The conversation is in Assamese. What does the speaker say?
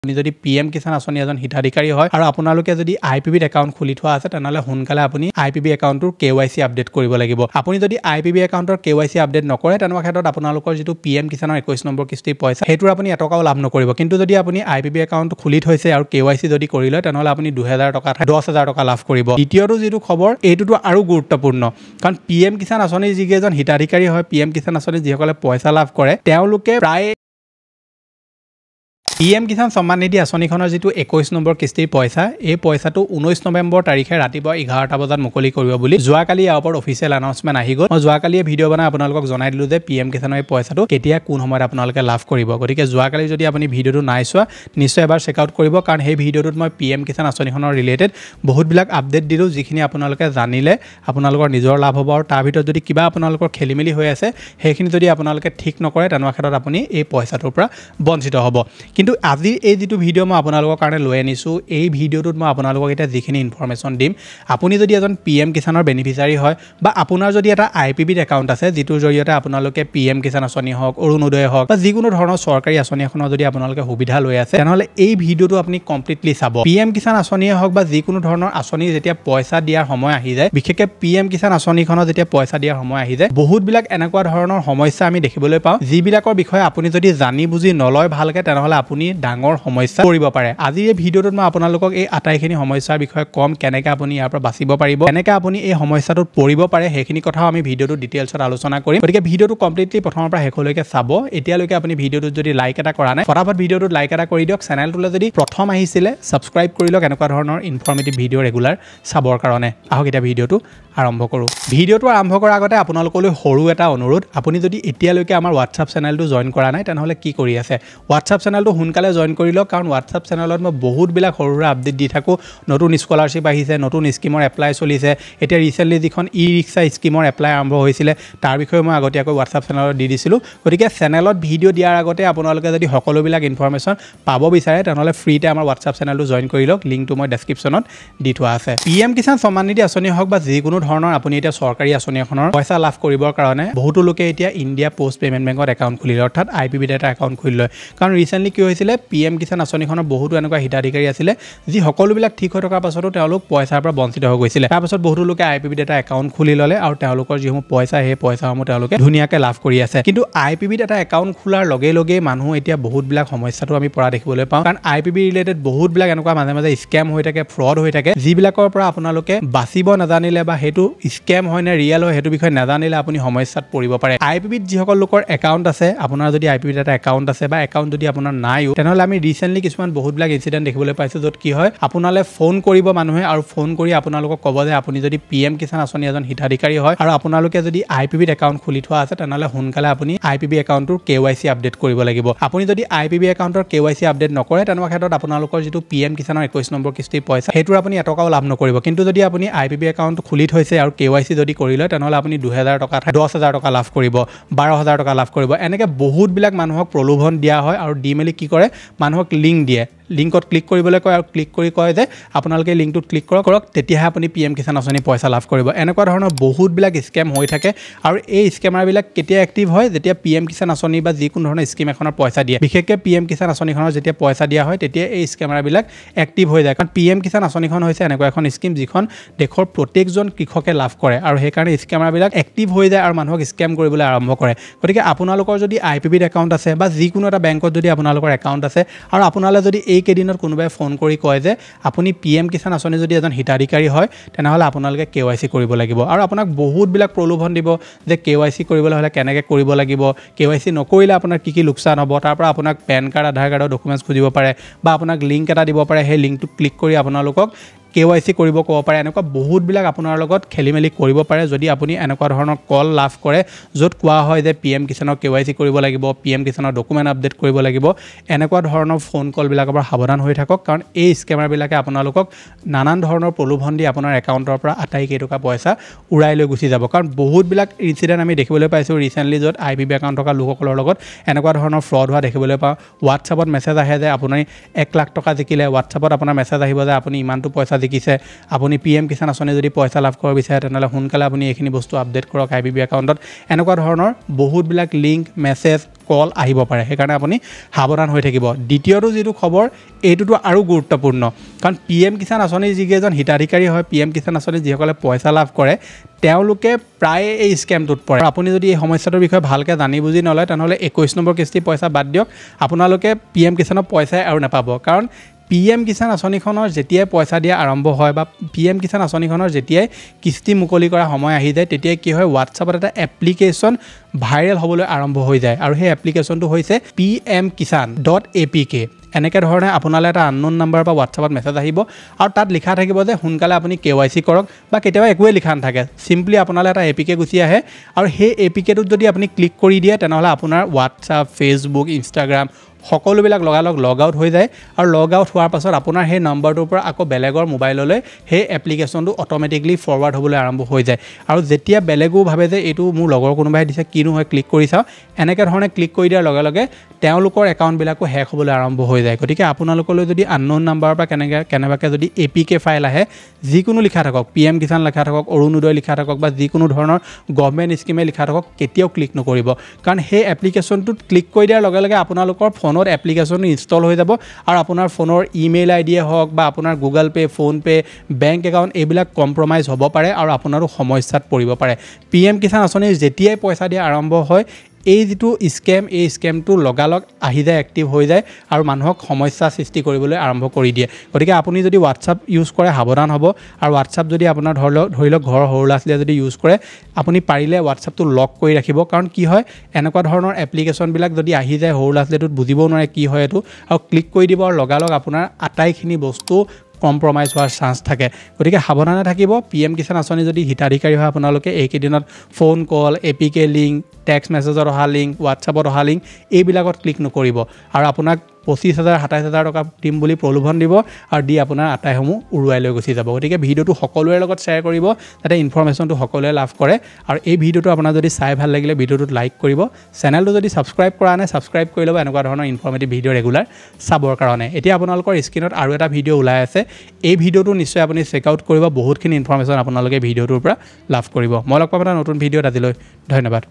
আপুনি যদি পিএম কিষাণ আঁচনি এজন হিতাধিকাৰী হয় আৰু আপোনালোকে যদি আইপিবিত একাউণ্ট খুলি থোৱা আছে তেনেহলে সোনকালে আপুনি আইপিবি একাউণ্টৰ কেৱাইচি আপডেট কৰিব লাগিব আপুনি যদি আইপিবি একাউণ্টৰ কেৱাইচি আপডেট নকৰে তেনেকুৱা ক্ষেত্ৰত আপোনালোকৰ যেটো পিএম কিষাণৰ 21 নম্বৰ কিস্তিৰ পইচা হেতুৰ আপুনি এটকাও লাভ নকৰিব কিন্তু যদি আপুনি আইপিবি একাউণ্ট খুলি থৈছে আৰু কেৱাইচি যদি কৰি লয় তেনেহলে আপুনি 2000 টকা 10000 টকা লাভ কৰিব দ্বিতীয়টো যেটো খবৰ এইটোটো আৰু গুৰুত্বপূৰ্ণ কাৰণ পিএম কিষাণ আঁচনি যিকেজন হিতাধিকাৰী হয় পিএম কিষাণ আঁচনি যিসকলে পইচা লাভ কৰে তেওঁলোকে প্ৰায় পিএম কিষাণ সন্মান নিধি আঁচনিখনৰ যেটো 21 নম্বৰ কিস্তিৰ পইচা এই পইচাটো 19 নৱেম্বৰ তাৰিখে ৰাতিপুৱা 11টা বজাত মুকলি কৰিব বুলি যোৱাকালি ইয়াৰ ওপৰত অফিচিয়েল এনাউন্সমেন্ট আহি গল মই যোৱাকালি ভিডিও বনাই আপোনালোকক জনাই দিলো যে পিএম কিষাণৰ এই পইচাটো কেতিয়া কোন সময়ত আপোনালোকে লাভ কৰিব গতিকে যোৱাকালি যদি আপুনি ভিডিওটো নাই চোৱা নিশ্চয় এবাৰ চেক আউট কৰিব কাৰণ এই ভিডিওটোত মই পিএম কিষাণ আঁচনিখনৰ ৰিলেটেড বহুত বিলাক আপডেট দিলো যিখিনি আপোনালোকে জানিলে আপোনালোকৰ নিজৰ লাভ হ'ব আৰু তাৰ ভিতৰত যদি কিবা আপোনালোকৰ খেলিমেলি হৈ আছে সেইখিনি যদি আপোনালোকে ঠিক নকৰে তেনেকুৱা ক্ষেত্ৰত আপুনি এই পইচাটোৰ পৰা বঞ্চিত হ'ব কিন্তু আজি এই যেটো ভিডিও মই আপোনালোকৰ কাৰণে লৈ আনিছো এই ভিডিওটোত মই আপোনালোকক এটা যিখিনি ইনফৰমেশন দিম আপুনি যদি এজন পিএম কিষাণৰ বেনিফিচিয়াৰী হয় বা আপোনাৰ যদি এটা আইপিবিত একাউণ্ট আছে যেটোৰ জৰিয়তে আপোনালোকে পিএম কিষাণ আঁচনি হওক অৰুণোদয় হওক বা যিকোনো ধৰণৰ চৰকাৰী আঁচনি এখনৰ যদি আপোনালোকে সুবিধা লৈ আছে তেনেহলে এই ভিডিওটো আপুনি কমপ্লিটলি চাব পিএম কিষাণ আঁচনিয়ে হওক বা যিকোনো ধৰণৰ আঁচনি যেতিয়া পইচা দিয়াৰ সময় আহি যায় বিশেষকৈ পিএম কিষাণ আঁচনিখনৰ যেতিয়া পইচা দিয়াৰ সময় আহি যায় বহুত বিলাক এনেকুৱা ধৰণৰ সমস্যা আমি দেখিবলৈ পাওঁ যিবিলাকৰ বিষয়ে আপুনি যদি জানি বুজি নলয় ভালকে তেনেহলে আপুনি ডাঙৰ সমস্যা পৰিব পাৰে আজি এই ভিডিওটোত মই আপোনালোকক এই আটাইখিনি সমস্যাৰ বিষয়ে কম কেনেকৈ আপুনি ইয়াৰ পৰা বাচিব পাৰিব কেনেকৈ আপুনি এই সমস্যাটোত পৰিব পাৰে সেইখিনি কথাও আমি ভিডিওটো ডিটেইলছত আলোচনা কৰিম গতিকে ভিডিওটো কমপ্লিটলি প্ৰথমৰ পৰা শেষলৈকে চাব এতিয়ালৈকে আপুনি ভিডিওটোত যদি লাইক এটা কৰা নাই ফটাফট ভিডিওটোত লাইক এটা কৰি দিয়ক চেনেলটোলৈ যদি প্ৰথম আহিছিলে সাবস্ক্ৰাইব কৰি লওক এনেকুৱা ধৰণৰ ইনফৰমেটিভ ভিডিও ৰেগুলাৰ চাবৰ কাৰণে আহক এতিয়া ভিডিওটো আৰম্ভ কৰো ভিডিওটো আৰম্ভ কৰাৰ আগতে আপোনালোকলৈ সৰু এটা অনুৰোধ আপুনি যদি এতিয়ালৈকে আমাৰ WhatsApp চেনেলটো জয়েন কৰা নাই তেনেহলে কি কৰি আছে WhatsApp চেনেলটো সোনকালে জয়েন কৰি লওক কাৰণ WhatsApp চেনেলত মই বহুত বিলাক সৰুৰা আপডেট দি থাকো নতুন স্কলাৰশ্বিপ আহিছে নতুন স্কিমৰ এপ্লাই চলিছে এতিয়া ৰিসেন্টলি যিখন ই ৰিক্সা স্কিমৰ এপ্লাই আৰম্ভ হৈছিলে তাৰ বিষয়ে মই আগতীয়াকৈ WhatsApp চেনেলত দি দিছিলো গতিকে চেনেলত ভিডিও দিয়াৰ আগতে আপোনালোকে যদি সকলোবিলাক ইনফৰমেশন পাব বিচাৰে তেনেহলে ফ্ৰীতে আমাৰ WhatsApp চেনেলটো জয়েন কৰি লওক লিংকটো মই ডেসক্ৰিপচনত দি থোৱা আছে পিএম কিষাণ সন্মান নিধি আঁচনি হওক বা যিকোনো ধৰণৰ আপুনি এটা চৰকাৰী আঁচনি এখনৰ পইচা লাভ কৰিবৰ কাৰণে বহুতো লোকে এতিয়া ইণ্ডিয়া পোষ্ট পেমেন্ট বেংকত একাউণ্ট খুলিলে অৰ্থাৎ আইপিবি এটা একাউণ্ট খুলি লয় কাৰণ ৰিসেন্টলি কি হৈছিলে পিএম কিষাণ আঁচনিখনৰ বহুতো এনেকুৱা হিতাধিকাৰী আছিলে যি সকলোবিলাক ঠিক হৈ থকাৰ পাছতো তেওঁলোক পইচাৰ পৰা বঞ্চিত হৈ গৈছিলে তাৰ পাছত বহুতো লোকে আইপিবিত এটা একাউণ্ট খুলি ললে আৰু তেওঁলোকৰ যিসমূহ পইচা সেই পইচাসমূহ তেওঁলোকে ধুনীয়াকৈ লাভ কৰি আছে কিন্তু আইপিবিত এটা একাউণ্ট খোলাৰ লগে লগে মানুহ এতিয়া বহুত বিলাক সমস্যাটো আমি পৰা দেখিবলৈ পাওঁ কাৰণ আইপিবি ৰিলেটেড বহুত বিলাক এনেকুৱা মাজে মাজে স্কেম হৈ থাকে ফ্ৰড হৈ থাকে যিবিলাকৰ পৰা আপোনালোকে বাচিব নাজানিলে বা হেতু স্কেম হয় নে ৰিয়েল হয় হেতু বিষয়ে নাজানিলে আপুনি সমস্যাত পৰিব পাৰে আইপিবিত যিসকল লোকৰ একাউণ্ট আছে আপোনাৰ যদি আইপিবিত এটা একাউণ্ট আছে বা একাউণ্ট যদি আপোনাৰ নাই তেনেহলে আমি ৰিসেন্টলি কিছুমান বহুত বিলাক ইনসিডেন্ট দেখিবলৈ পাইছো যত কি হয় আপোনালে ফোন কৰিব মানুহে আৰু ফোন কৰি আপোনালোকক ক'ব যে আপুনি যদি পিএম কিষাণ আঁচনি এজন হিতাধিকাৰী হয় আৰু আপোনালোকে যদি আইপিবিত একাউণ্ট খুলি থোৱা আছে তেনেহলে সোনকালে আপুনি আইপিবি একাউণ্টৰ কেৱাইচি আপডেট কৰিব লাগিব আপুনি যদি আইপিবি একাউণ্টৰ কেৱাইচি আপডেট নকৰে তেনেকুৱা ক্ষেত্ৰত আপোনালোকৰ যেটো পিএম কিষাণৰ 21 নম্বৰ কিস্তিৰ পইচা হেতুৰ আপুনি এটকাও লাভ নকৰিব কিন্তু যদি আপুনি আইপিবি একাউণ্ট খুলি থৈছে আৰু কেৱাইচি যদি কৰি লয় তেনেহলে আপুনি 2000 টকা 10000 টকা লাভ কৰিব 12000 টকা লাভ কৰিব এনেকৈ বহুত বিলাক মানুহক প্ৰলোভন দিয়া হয় আৰু দি মেলি কি কৰে মানুহক লিংক দিয়ে লিংকত ক্লিক কৰিবলৈ কয় আৰু ক্লিক কৰি কয় যে আপোনালোকে লিংকটোত ক্লিক কৰক তেতিয়াহে আপুনি পিএম কিষাণ আঁচনি পইচা লাভ কৰিব এনেকুৱা ধৰণৰ বহুত বিলাক স্কেম হৈ থাকে আৰু এই স্কেমাৰ বিলাক কেতিয়া এক্টিভ হয় যেতিয়া পিএম কিষাণ আঁচনি বা যিকোনো ধৰণৰ স্কিম এখনৰ পইচা দিয়ে বিশেষকৈ পিএম কিষাণ আঁচনিখনৰ যেতিয়া পইচা দিয়া হয় তেতিয়া এই স্কেমাৰ বিলাক এক্টিভ হৈ যায় কাৰণ পিএম কিষাণ আঁচনিখন হৈছে এনেকুৱা এখন স্কিম যিখন দেশৰ প্ৰত্যেকজন কৃষকে লাভ কৰে আৰু সেই কাৰণে স্কেমাৰ বিলাক এক্টিভ হৈ যায় আৰু মানুহক স্কেম কৰিবলৈ আৰম্ভ কৰে গতিকে আপোনালোকৰ যদি আইপিবিত একাউণ্ট আছে বা যিকোনো এটা বেংকত যদি আপোনালোকৰ একাউণ্ট আছে আৰু আপোনালৈ যদি এই কেইদিনত কোনোবাই ফোন কৰি কয় যে আপুনি পিএম কিষাণ আঁচনি যদি এজন হিতাধিকাৰী হয় তেনেহলে আপোনালোকে কেৱাইচি কৰিব লাগিব আৰু আপোনাক বহুত বিলাক প্ৰলোভন দিব যে কেৱাইচি কৰিবলৈ হলে কেনেকৈ কৰিব লাগিব কেৱাইচি নকৰিলে আপোনাৰ কি কি লোকচান হ'ব তাৰ পৰা আপোনাক পেন কাৰ্ড আধাৰ কাৰ্ডৰ ডকুমেণ্টছ খুজিব পাৰে বা আপোনাক লিংক এটা দিব পাৰে সেই লিংকটো ক্লিক কৰি আপোনালোকক কেৱাইচি কৰিব ক'ব পাৰে এনেকুৱা বহুত বিলাক আপোনাৰ লগত খেলিমেলি কৰিব পাৰে যদি আপুনি এনেকুৱা ধৰণৰ কল লাভ কৰে য'ত কোৱা হয় যে পিএম কিষাণৰ কেৱাইচি কৰিব লাগিব পিএম কিষাণৰ ডকুমেণ্ট আপডেট কৰিব লাগিব এনেকুৱা ধৰণৰ ফোন কল বিলাকৰ পৰা সাৱধান হৈ থাকক কাৰণ এই স্কেমাৰ বিলাকে আপোনালোকক নানান ধৰণৰ প্ৰলোভন দি আপোনাৰ একাউণ্টৰ পৰা আটাইকেইটকা পইচা উৰাই লৈ গুচি যাব কাৰণ বহুত বিলাক ইনসিডেন্ট আমি দেখিবলৈ পাইছো ৰিসেন্টলি য'ত আইপিবি একাউণ্ট থকা লোকসকলৰ লগত এনেকুৱা ধৰণৰ ফ্ৰড হোৱা দেখিবলৈ পাওঁ WhatsAppত মেছেজ আহে যে আপুনি 1 লাখ টকা জিকিলে WhatsAppত আপোনাৰ মেছেজ আহিব যে আপুনি ইমানটো পইচা জিকিছে আপুনি পিএম কিষাণ আঁচনি যদি পইচা লাভ কৰিব বিচাৰে তেনেহলে সোনকালে আপুনি এইখিনি বস্তু আপডেট কৰক আইপিবি একাউণ্টত এনেকুৱা ধৰণৰ বহুত বিলাক লিংক মেছেজ কল আহিব পাৰে সেইকাৰণে আপুনি সাৱধান হৈ থাকিব দ্বিতীয়টো যেটো খবৰ এইটোটো আৰু গুৰুত্বপূৰ্ণ কাৰণ পিএম কিষাণ আঁচনি যিকেইজন হিতাধিকাৰী হয় পিএম কিষাণ আঁচনি যিসকলে পইচা লাভ কৰে তেওঁলোকে প্ৰায় এই স্কেমটোত পৰে আপুনি যদি এই সমস্যাটোৰ বিষয়ে ভালকৈ জানি বুজি নলয় তেনেহ'লে 21 নম্বৰ কিস্তিৰ পইচা বাদ দিয়ক আপোনালোকে পিএম কিষাণৰ পইচাই আৰু নাপাব কাৰণ পিএম কিষাণ আঁচনিখনৰ যেতিয়াই পইচা দিয়া আৰম্ভ হয় বা পিএম কিষাণ আঁচনিখনৰ যেতিয়াই কিস্তি মুকলি কৰা সময় আহি যায় তেতিয়াই কি হয় হোৱাটছআপত এটা এপ্লিকেশ্যন ভাইৰেল হ'বলৈ আৰম্ভ হৈ যায় আৰু সেই এপ্লিকেশ্যনটো হৈছে pmkisan.apk এনেকৈ ধৰণে আপোনালৈ এটা আননোন নাম্বাৰৰ পৰা হোৱাটছআপত মেছেজ আহিব আৰু তাত লিখা থাকিব যে সোনকালে আপুনি KYC কৰক বা কেতিয়াবা একোৱে লিখা নাথাকে সিম্পলি আপোনালৈ এটা APK গুচি আহে আৰু সেই APKটোত যদি আপুনি ক্লিক কৰি দিয়ে তেনেহ'লে আপোনাৰ হোৱাটছআপ ফেচবুক ইনষ্টাগ্ৰাম সকলোবিলাক লগালগ লগ আউট হৈ যায় আৰু লগ আউট হোৱাৰ পাছত আপোনাৰ সেই নম্বৰটোৰ পৰা আকৌ বেলেগৰ মোবাইললৈ সেই এপ্লিকেশ্যনটো অট'মেটিকলি ফৰৱাৰ্ড হ'বলৈ আৰম্ভ হৈ যায় আৰু যেতিয়া বেলেগেও ভাবে যে এইটো মোৰ লগৰ কোনোবাই দিছে কিনো হয় ক্লিক কৰি চাওঁ এনেকৈ ধৰণে ক্লিক কৰি দিয়াৰ লগে লগে তেওঁলোকৰ একাউণ্টবিলাকো হেক হ'বলৈ আৰম্ভ হৈ যায় গতিকে আপোনালোকলৈ যদি আননোন নাম্বাৰৰ পৰা কেনেবাকৈ যদি APK ফাইল আহে যিকোনো লিখা থাকক পিএম কিষাণ লিখা থাকক অৰুণোদয় লিখা থাকক বা যিকোনো ধৰণৰ গভৰ্ণমেণ্ট স্কিমে লিখা থাকক কেতিয়াও ক্লিক নকৰিব কাৰণ সেই এপ্লিকেশ্যনটোত ক্লিক কৰি দিয়াৰ লগে লগে আপোনালোকৰ ফোনত এপ্লিকেশ্যনটো ইনষ্টল হৈ যাব আৰু আপোনাৰ ফোনৰ ইমেইল আইডিয়ে হওক বা আপোনাৰ Google pay' PhonePe' bank account এইবিলাক কম্প্ৰমাইজ হ'ব পাৰে আৰু আপোনাৰো সমস্যাত পৰিব পাৰে পিএম কিষাণ আঁচনিৰ যেতিয়াই পইচা দিয়া আৰম্ভ হয় এই যেটো স্কেম এই স্কেমটো লগালগ আহি যায় এক্টিভ হৈ যায় আৰু মানুহক সমস্যা সৃষ্টি কৰিবলৈ আৰম্ভ কৰি দিয়ে গতিকে আপুনি যদি হোৱাটছআপ ইউজ কৰে সাৱধান হ'ব আৰু হোৱাটছআপ যদি আপোনাৰ ধৰি লওক ঘৰৰ সৰু ল'ৰা ছোৱালীয়ে যদি ইউজ কৰে আপুনি পাৰিলে হোৱাটছআপটো লক কৰি ৰাখিব কাৰণ কি হয় এনেকুৱা ধৰণৰ এপ্লিকেশ্যনবিলাক যদি আহি যায় সৰু ল'ৰা ছোৱালীটোত বুজিবও নোৱাৰে কি হয় এইটো আৰু ক্লিক কৰি দিব আৰু লগালগ আপোনাৰ আটাইখিনি বস্তু কম্প্ৰমাইজ হোৱাৰ চান্স থাকে গতিকে সাৱধানে থাকিব পিএম কিষাণ আঁচনি যদি হিতাধিকাৰী হয় আপোনালোকে এইকেইদিনত ফোন কল APK লিংক টেক্সট মেছেজত অহা লিংক হোৱাটছআপত অহা লিংক এইবিলাকত ক্লিক নকৰিব আৰু আপোনাক 25,000 27,000 টকা দিম বুলি প্ৰলোভন দিব আৰু দি আপোনাৰ আটাইসমূহ উৰুৱাই লৈ গুচি যাব গতিকে ভিডিঅ'টো সকলোৰে লগত শ্বেয়াৰ কৰিব যাতে ইনফৰমেশ্যনটো সকলোৱে লাভ কৰে আৰু এই ভিডিঅ'টো আপোনাৰ যদি চাই ভাল লাগিলে ভিডিঅ'টোত লাইক কৰিব চেনেলটো যদি ছাবস্ক্ৰাইব কৰা নাই ছাবস্ক্ৰাইব কৰি ল'ব এনেকুৱা ধৰণৰ ইনফৰমেটিভ ভিডিঅ' ৰেগুলাৰ চাবৰ কাৰণে এতিয়া আপোনালোকৰ স্ক্ৰীনত আৰু এটা ভিডিঅ' ওলাই আছে এই ভিডিঅ'টো নিশ্চয় আপুনি চেক আউট কৰিব বহুতখিনি ইনফৰমেশ্যন আপোনালোকে ভিডিঅ'টোৰ পৰা লাভ কৰিব মই লগ পাম এটা নতুন ভিডিঅ'ত আজিলৈ ধন্যবাদ